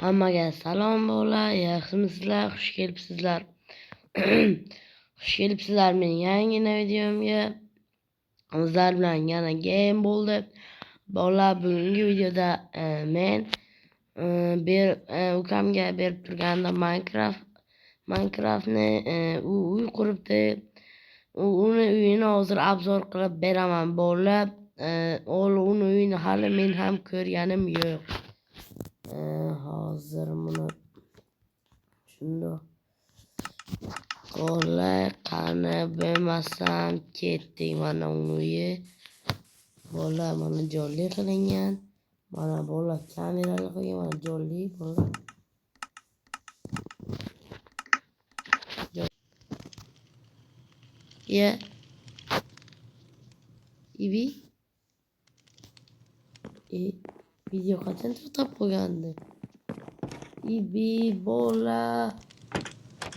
Hammaga salom bo'lar, yaxshimisizlar, xush kelibsizlar. Xush kelibsizlar mening yangi videomga. Sizlar bilan yana game bo'ldi. Bolalar, bugungi videoda men ukamga berib turganda Minecraftni uy quribdi. Uni uyini hozir obzor qilib beraman bolalar. Uni uyini hali men ham ko'rganim yo'q. Hozir buni shundoq qo'lay qani bo'lmasam ketdik. Mana uni uyi. Bolalar, mana jolli qilingan. Mana bolalar kameralar qo'ygan, mana jolli bolalar. Ya. Ibi. Video qachon to'xtab qolgandi? Ibi bolalar.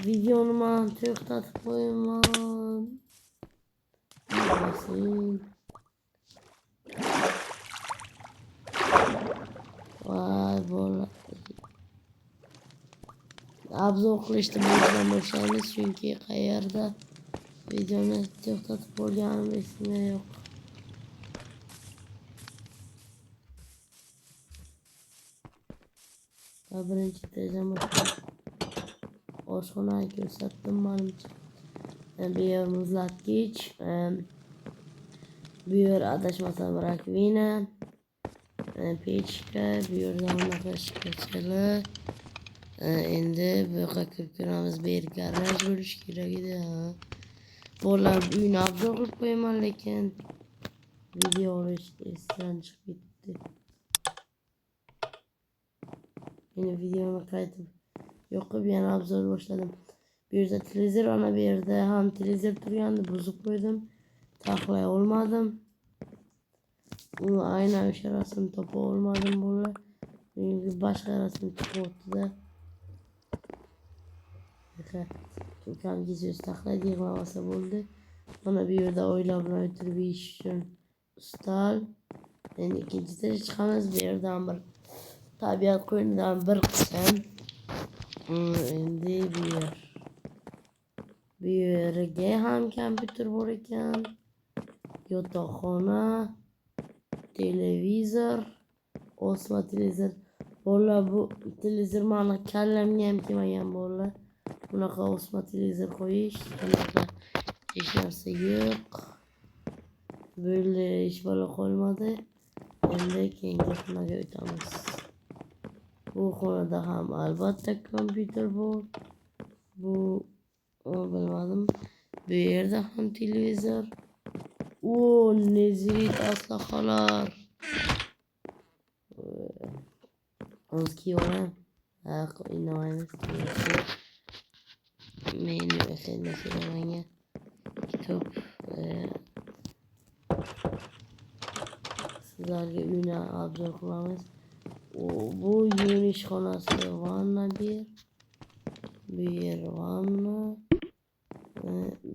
Videoni men to'xtatib qo'yaman. Voy bolalar. Obzor qilishni boshlaymiz chunki qayerda videoni to'xtatib qo'yganim esimda yo'q. Birinchi tejamda oshxonani ko'rsatdim menimcha. Bu yer muzlatgich, bu yer adashmasam rakvina, pechka, bu yerda unaqa shikachali. Endi bu yoqqa kirib ko'ramiz. Bu yer garaj bo'lishi kerak edi. Bolalar, uyni obzor qilib qo'yaman, lekin video olish esdan chiqib ketdi. Endi videoni qaytib yoqib yana obzor boshladim. Bu yerda televizor, ana bu yerda ham televizor turgandi, buzib qo'ydim. Taxlay olmadim. Aynan o'sha rasmni topa olmadim bolalar. Chunki boshqa rasm chiqyapti-da. Ukamga so'z taxlaydi, yig'lamasa bo'ldi. Mana bu yerda oila bilan o'tirib yeyish uchun stol. Endi ikkinchisiga chiqamiz. Bu yerdan bir tabiat qo'yinidan bir qism. Endi bu yerga ham kompyuter bor ekan. Yotoqxona, televizor, osma televizor. Bolalar, bu televizor meni kallamga ham kelmagan bolalar. Bunaqa osma televizor qo'yish, bunaqa hech narsa yo'q. Bo'ldi, hech balo qolmadi. Endi keyingi xonaga o'tamiz. Bu xonada ham albatta kompyuter bor. Bu bilmadim. Bu yerda ham televizor. Nezrit aslahalar. Onu kiyoram. Innamaymiz. Meni xizmatchilarga kitob sizlarga uyni obzor qilamiz. Bu yuvinish xonasi, vanna bir. Bu yer vanna.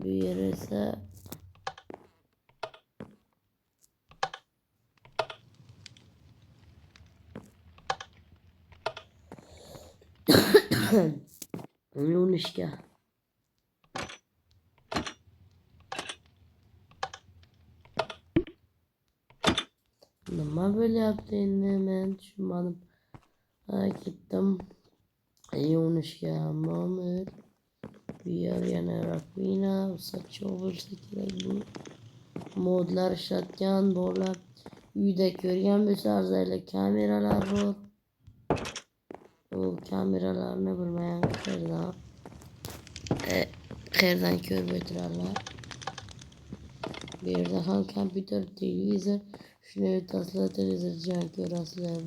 Bu yer esa yuvnishga. Nima bo'lyapti endi, men tushunmadim. Ketdim yuvnishga. Ma'mur. Bu yer yana rakvina, sochov bo'lsa kerak bu. Modlar ishlatgan bolalar. Uyda ko'rgan bo'lsangizlar, kameralar bor. Bu kameralarni bilmagan qayerdan ko'rib o'tirarlar. Bu yerda ham kompyuter, televizor. Shuni o'rtasida televizor jon ko'rasizlar.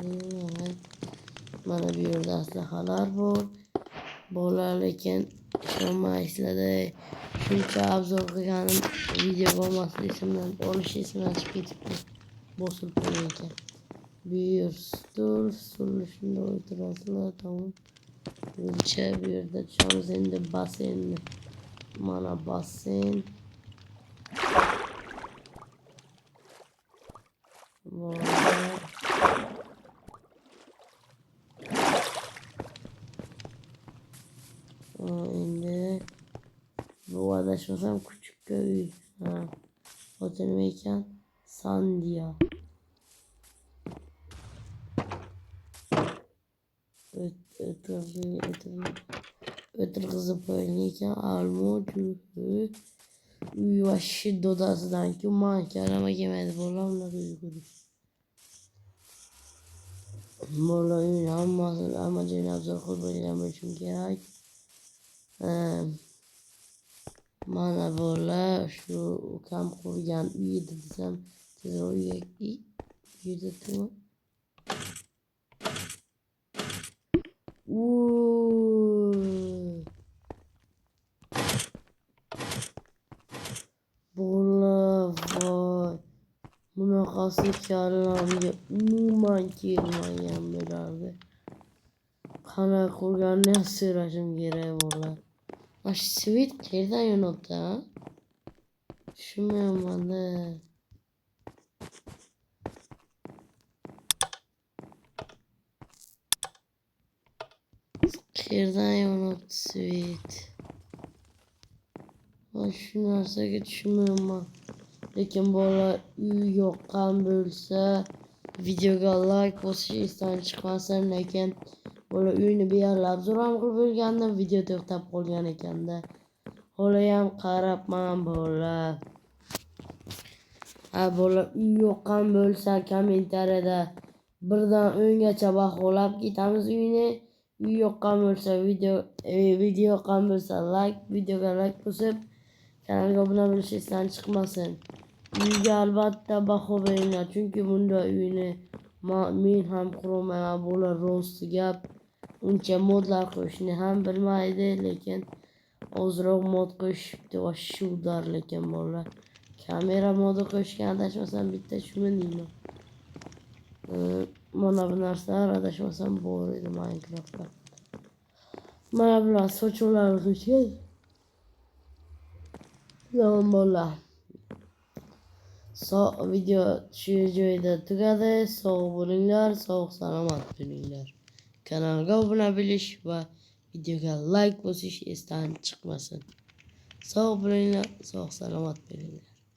Mana bu yerda aslahalar bor. Bolalar, lekin ishonmaysizlar. Shuncha obzor qilganim video bo'lmasdi, esimdan esimdan chiqib ketibdi. Bosilib qo'ygan ekan. Bu yer stol shunda o'tirasizlar, tamom. Buncha bu yerda tushamiz endi basseynni. Mana basseyn. adashmasam küçük köy. Ha. Otel mekan Sandia. Ötür oynayken armut Uyuvaşı dodasından ki manken ama yemedi bolamla duygudu. Mola inanmasın ama Cenab-ı Kurban'ı için gerek. Mana bola şu kam kurgan uyudu desem tez uyudu tamam. Bola vay. Bunaqasi kallamga umuman kelmagan bo'lardi. Qanaqa qurganini so'rashim kerak bo'ladi. Mana shu svet qayerdan yonibdi, ha? Tushunmayapman-da. Qayerdan yonibdi svet? Mana shu narsaga tushunmayapman. Lekin bola uy yoqqan bo'lsa, videoga like bosish esdan chiqmasin, lekin bola uyni bearlab zo'ram qilib bo'lganda video to'xtab qolgan ekanda. Bola ham qarabman bola. Bola uy yoqqan bo'lsa, kommentariyada 1 dan 10 gacha baholab ketamiz uyni. Uy yoqqan bo'lsa, video yoqqan bo'lsa, videoga like bosib, kanalga obuna bo'lish esdan chiqmasin. Uyga albatta baho beringlar, chunki bunda uyni men ham qurolmayman. Bola rost gap. Uncha modlar qo'yishni ham bilmaydi, lekin ozroq mod qo'shibdi va shu udar lekin bola. Kamera modi qo'shgan adashmasam bitta shuni deyman. Mana bu narsalar adashmasam bor edi Minecraftda. Mana bular sochuvlar qo'shgan. Tamam bola. Video shu joyda tugadi. Sog' bo'linglar, sog' salomat bo'linglar. Kanalga obuna bo'lish va videoga like bosish esdan chiqmasin. Sog' bo'linglar, sog' salomat bo'linglar.